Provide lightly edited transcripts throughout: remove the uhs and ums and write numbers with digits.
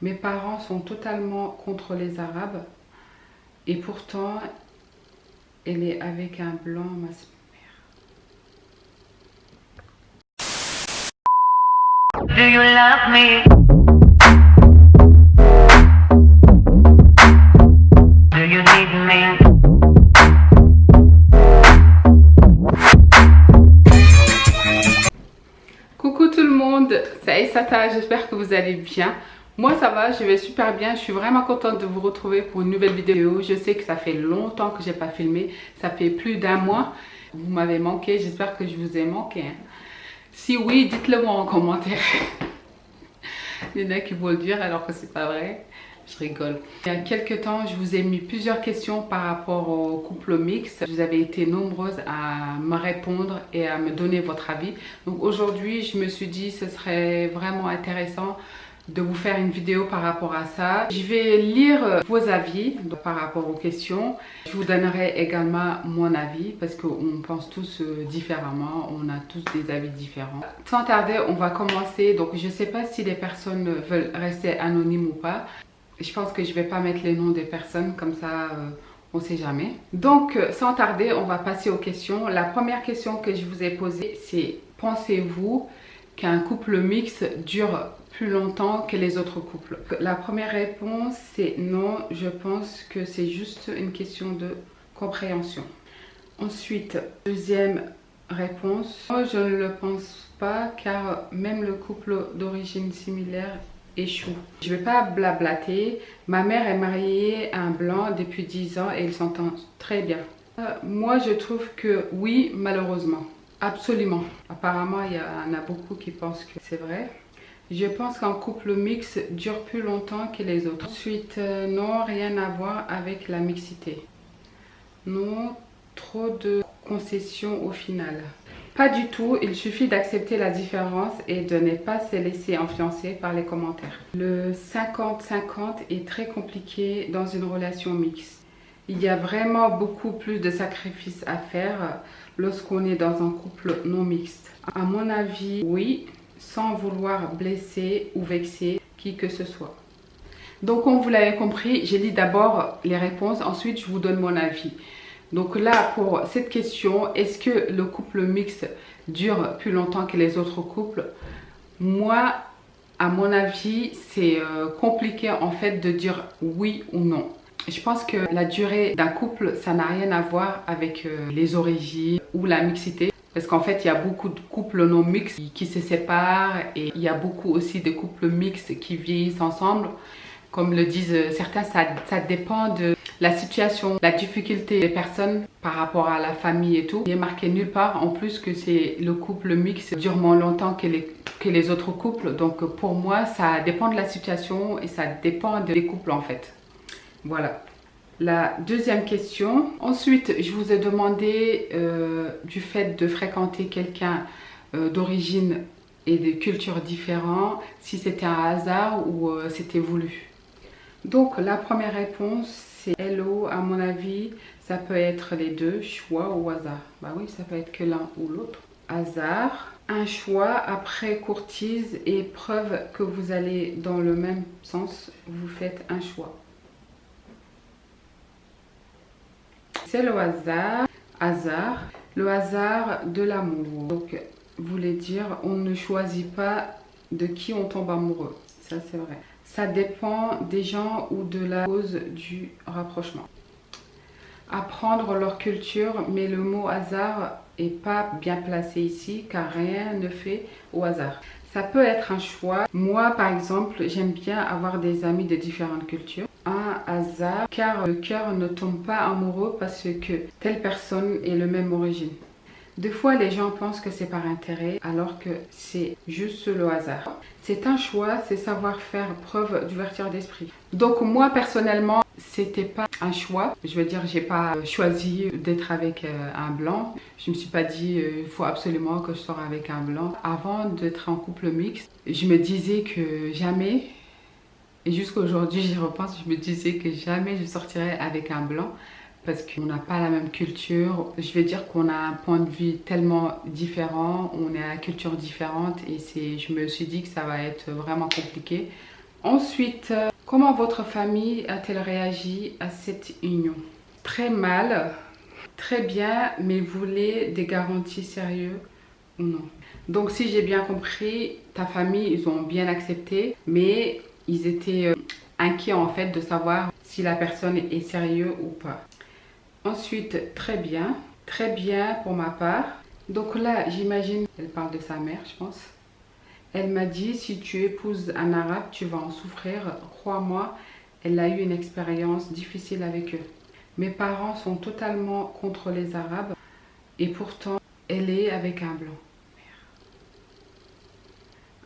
Mes parents sont totalement contre les Arabes et pourtant elle est avec un blanc, ma mère. Do you love me? Do you need me? Coucou tout le monde, c'est Aïssata, j'espère que vous allez bien. Moi ça va, je vais super bien, je suis vraiment contente de vous retrouver pour une nouvelle vidéo. Je sais que ça fait longtemps que j'ai pas filmé, ça fait plus d'un mois. Vous m'avez manqué, j'espère que je vous ai manqué. Si oui, dites-le moi en commentaire. Il y en a qui vont le dire alors que c'est pas vrai. Je rigole. Il y a quelques temps, je vous ai mis plusieurs questions par rapport au couple mixte. Vous avez été nombreuses à me répondre et à me donner votre avis. Donc aujourd'hui, je me suis dit que ce serait vraiment intéressant de vous faire une vidéo par rapport à ça. Je vais lire vos avis par rapport aux questions. Je vous donnerai également mon avis parce qu'on pense tous différemment, on a tous des avis différents. Sans tarder, on va commencer. Donc je ne sais pas si les personnes veulent rester anonymes ou pas. Je pense que je ne vais pas mettre les noms des personnes comme ça, on ne sait jamais. Donc sans tarder, on va passer aux questions. La première question que je vous ai posée, c'est: pensez-vous qu'un couple mixte dure plus longtemps que les autres couples? La première réponse, c'est non. Je pense que c'est juste une question de compréhension. Ensuite, deuxième réponse, moi je ne le pense pas, car même le couple d'origine similaire échoue. Je vais pas blablater. Ma mère est mariée à un blanc depuis 10 ans et ils s'entendent très bien. Moi je trouve que oui, malheureusement. Absolument. Apparemment, il y en a beaucoup qui pensent que c'est vrai. Je pense qu'un couple mixte dure plus longtemps que les autres. Ensuite, non, rien à voir avec la mixité. Non, trop de concessions au final. Pas du tout, il suffit d'accepter la différence et de ne pas se laisser influencer par les commentaires. Le 50-50 est très compliqué dans une relation mixte. Il y a vraiment beaucoup plus de sacrifices à faire lorsqu'on est dans un couple non mixte. À mon avis, oui, sans vouloir blesser ou vexer qui que ce soit. Donc comme vous l'avez compris, j'ai dit d'abord les réponses, ensuite je vous donne mon avis. Donc là, pour cette question, est-ce que le couple mixte dure plus longtemps que les autres couples? Moi, à mon avis, c'est compliqué en fait de dire oui ou non. Je pense que la durée d'un couple, ça n'a rien à voir avec les origines ou la mixité. Parce qu'en fait, il y a beaucoup de couples non mixtes qui se séparent et il y a beaucoup aussi de couples mixtes qui vieillissent ensemble. Comme le disent certains, ça dépend de la situation, la difficulté des personnes par rapport à la famille et tout. Il est marqué nulle part en plus que c'est le couple mixte dure moins longtemps que les autres couples. Donc pour moi, ça dépend de la situation et ça dépend des couples en fait. Voilà. La deuxième question. Ensuite, je vous ai demandé du fait de fréquenter quelqu'un d'origine et de cultures différentes, si c'était un hasard ou c'était voulu. Donc la première réponse, c'est hello. À mon avis, ça peut être les deux, choix ou hasard. Bah oui, ça peut être que l'un ou l'autre. Hasard, un choix, après courtise et preuve que vous allez dans le même sens, vous faites un choix. C'est le hasard. Hasard, le hasard de l'amour. Donc, voulait dire on ne choisit pas de qui on tombe amoureux. Ça, c'est vrai. Ça dépend des gens ou de la cause du rapprochement. Apprendre leur culture, mais le mot hasard est pas bien placé ici car rien ne fait au hasard. Ça peut être un choix. Moi, par exemple, j'aime bien avoir des amis de différentes cultures. Un hasard car le cœur ne tombe pas amoureux parce que telle personne est de même origine. Des fois, les gens pensent que c'est par intérêt alors que c'est juste le hasard. C'est un choix, c'est savoir faire preuve d'ouverture d'esprit. Donc moi, personnellement, c'était pas un choix. Je veux dire, j'ai pas choisi d'être avec un blanc. Je me suis pas dit, il faut absolument que je sorte avec un blanc. Avant d'être en couple mixte, je me disais que jamais, et jusqu'à aujourd'hui, j'y repense, je me disais que jamais je sortirais avec un blanc. Parce qu'on n'a pas la même culture. Je vais dire qu'on a un point de vue tellement différent, on a une culture différente et je me suis dit que ça va être vraiment compliqué. Ensuite, comment votre famille a-t-elle réagi à cette union? Très mal, très bien, mais voulez des garanties sérieuses ou non? Donc si j'ai bien compris, ta famille, ils ont bien accepté, mais ils étaient inquiets en fait de savoir si la personne est sérieuse ou pas. Ensuite, très bien pour ma part. Donc là, j'imagine, elle parle de sa mère, je pense. Elle m'a dit, si tu épouses un arabe, tu vas en souffrir. Crois-moi, elle a eu une expérience difficile avec eux. Mes parents sont totalement contre les arabes et pourtant, elle est avec un blanc.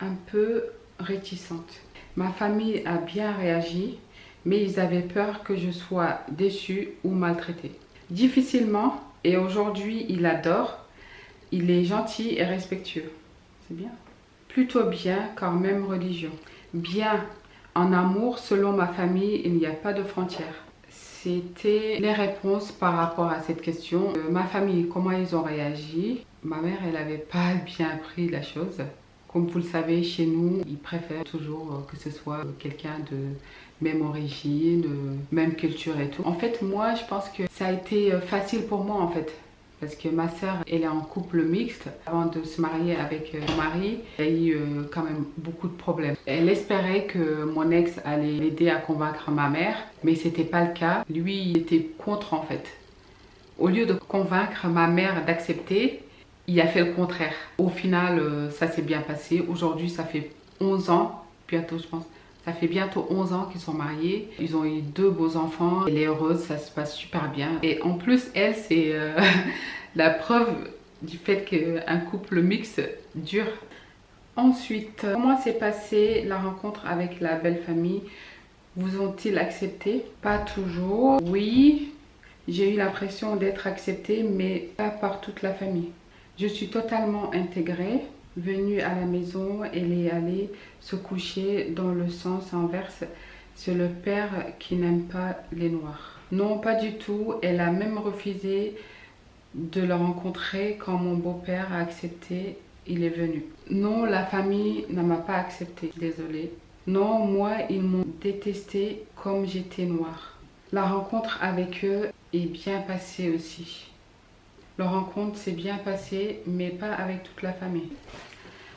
Un peu réticente. Ma famille a bien réagi, mais ils avaient peur que je sois déçue ou maltraitée. Difficilement, et aujourd'hui, il adore. Il est gentil et respectueux. C'est bien. Plutôt bien, car même religion. Bien, en amour, selon ma famille, il n'y a pas de frontières. C'était les réponses par rapport à cette question. Ma famille, comment ils ont réagi? Ma mère, elle n'avait pas bien pris la chose. Comme vous le savez, chez nous, ils préfèrent toujours que ce soit quelqu'un de même origine, même culture et tout. En fait, moi, je pense que ça a été facile pour moi en fait. Parce que ma soeur, elle est en couple mixte. Avant de se marier avec mon mari, elle a eu quand même beaucoup de problèmes. Elle espérait que mon ex allait l'aider à convaincre ma mère, mais c'était pas le cas. Lui, il était contre en fait. Au lieu de convaincre ma mère d'accepter, il a fait le contraire. Au final, ça s'est bien passé. Aujourd'hui, ça fait 11 ans, bientôt je pense. Ça fait bientôt 11 ans qu'ils sont mariés. Ils ont eu 2 beaux enfants. Elle est heureuse, ça se passe super bien. Et en plus, elle, c'est la preuve du fait qu'un couple mixte dure. Ensuite, comment s'est passée la rencontre avec la belle famille? Vous ont-ils accepté? Pas toujours. Oui, j'ai eu l'impression d'être acceptée, mais pas par toute la famille. Je suis totalement intégrée. Venue à la maison, elle est allée se coucher dans le sens inverse. C'est le père qui n'aime pas les noirs. Non, pas du tout. Elle a même refusé de le rencontrer quand mon beau-père a accepté. Il est venu. Non, la famille ne m'a pas accepté. Désolée. Non, moi, ils m'ont détestée comme j'étais noire. La rencontre avec eux est bien passée aussi. La rencontre s'est bien passée, mais pas avec toute la famille.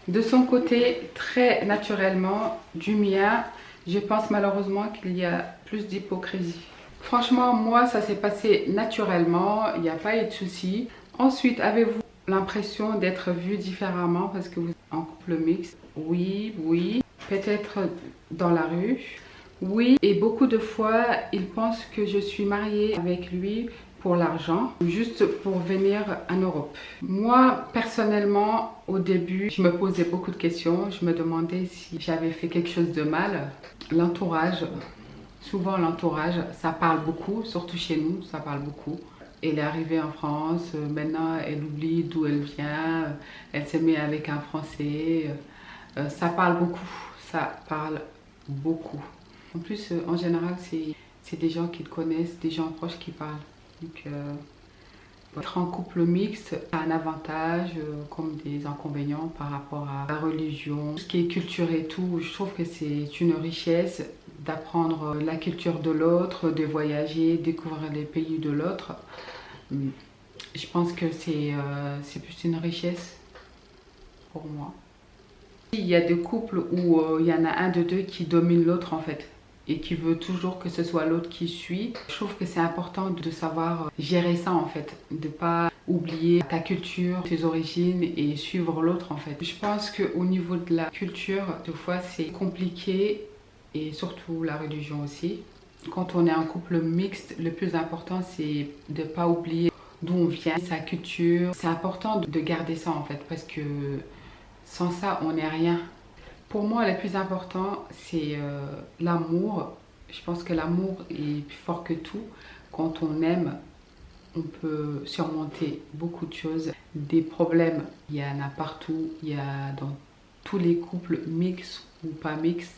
De son côté, très naturellement, du mien, je pense malheureusement qu'il y a plus d'hypocrisie. Franchement, moi, ça s'est passé naturellement, il n'y a pas eu de soucis. Ensuite, avez-vous l'impression d'être vu différemment parce que vous êtes en couple mixte? Oui, oui. Peut-être dans la rue? Oui. Et beaucoup de fois, il pense que je suis mariée avec lui pour l'argent, juste pour venir en Europe. Moi, personnellement, au début, je me posais beaucoup de questions. Je me demandais si j'avais fait quelque chose de mal. L'entourage, souvent l'entourage, ça parle beaucoup, surtout chez nous, ça parle beaucoup. Elle est arrivée en France, maintenant elle oublie d'où elle vient, elle se met avec un Français. Ça parle beaucoup, ça parle beaucoup. En plus, en général, c'est des gens qui te connaissent, des gens proches qui parlent. Donc, être en couple mixte a un avantage comme des inconvénients par rapport à la religion. Tout ce qui est culture et tout, je trouve que c'est une richesse d'apprendre la culture de l'autre, de voyager, découvrir les pays de l'autre. Je pense que c'est plus une richesse pour moi. Il y a des couples où il y en a un de deux qui domine l'autre en fait et qui veut toujours que ce soit l'autre qui suit. Je trouve que c'est important de savoir gérer ça en fait, de pas oublier ta culture, tes origines et suivre l'autre en fait. Je pense qu'au niveau de la culture, des fois c'est compliqué et surtout la religion aussi. Quand on est en couple mixte, le plus important c'est de ne pas oublier d'où on vient, sa culture. C'est important de garder ça en fait parce que sans ça on n'est rien. Pour moi, le plus important, c'est l'amour. Je pense que l'amour est plus fort que tout. Quand on aime, on peut surmonter beaucoup de choses. Des problèmes, il y en a partout. Il y a dans tous les couples, mixtes ou pas mixtes.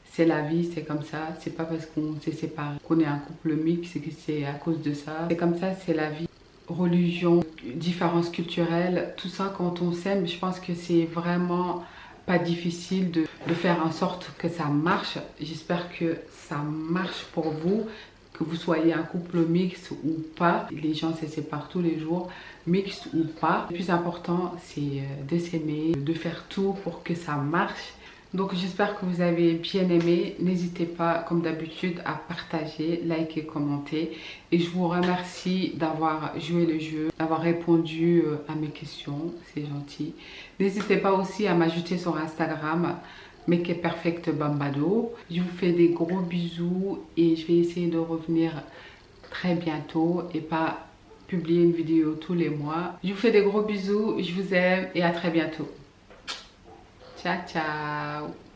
C'est la vie, c'est comme ça. C'est pas parce qu'on s'est séparés qu'on est un couple mixte que c'est à cause de ça. C'est comme ça, c'est la vie. Religion, différences culturelles, tout ça, quand on s'aime, je pense que c'est vraiment pas difficile de faire en sorte que ça marche. J'espère que ça marche pour vous, que vous soyez un couple mixte ou pas. Les gens se séparent tous les jours, mixte ou pas. Le plus important, c'est de s'aimer, de faire tout pour que ça marche. Donc j'espère que vous avez bien aimé. N'hésitez pas, comme d'habitude, à partager, liker, commenter. Et je vous remercie d'avoir joué le jeu, d'avoir répondu à mes questions. C'est gentil. N'hésitez pas aussi à m'ajouter sur Instagram, Make Perfect Bambado. Je vous fais des gros bisous et je vais essayer de revenir très bientôt et pas publier une vidéo tous les mois. Je vous fais des gros bisous, je vous aime et à très bientôt. Ciao, ciao!